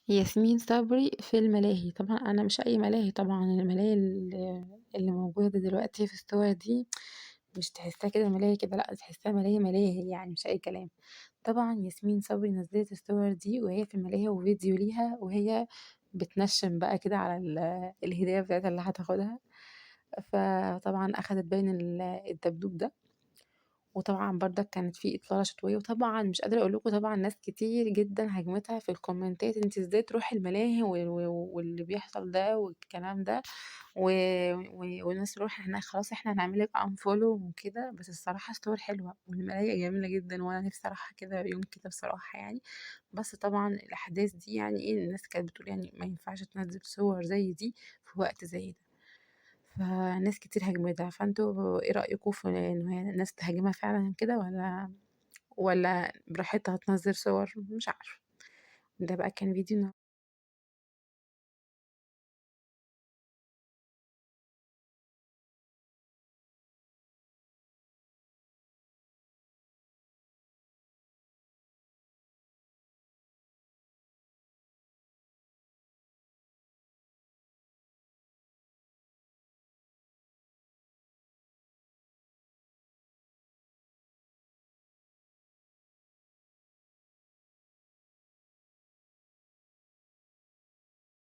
ياسمين صبري في الملاهي. طبعا انا مش اي ملاهي، طبعا الملاهي اللي موجوده دلوقتي في الصور دي مش تحسها كده ملاهي كده، لا تحسها ملاهي ملاهي يعني مش اي كلام. طبعا ياسمين صبري نزلت الصور دي وهي في الملاهي وفيديو ليها وهي بتنشن بقى كده على الهدية بتاعتها اللي هتاخدها. فطبعا اخدت باين الدبدوب ده. وطبعا برضك كانت في إطلالة شتوية، وطبعا مش قادرة اقول لكم طبعا ناس كتير جدا هجمتها في الكومنتات: انت ازاي تروحي الملاهي واللي بيحصل ده والكلام ده و... والناس تروح احنا خلاص احنا هنعملك انفولو وكده. بس الصراحة ستور حلوة والملاهي جميلة جدا وانا نفسي اروحها كده يوم كده بصراحة يعني. بس طبعا الاحداث دي يعني ايه، الناس كانت بتقول يعني ما ينفعش تنزل صور زي دي في وقت زي ده. فناس كتير هاجمتها. فانتوا ايه رأيكم في ان هي الناس تهاجمها فعلا كده، ولا براحتها تنزل صور؟ مش عارفة. ده بقى كان فيديو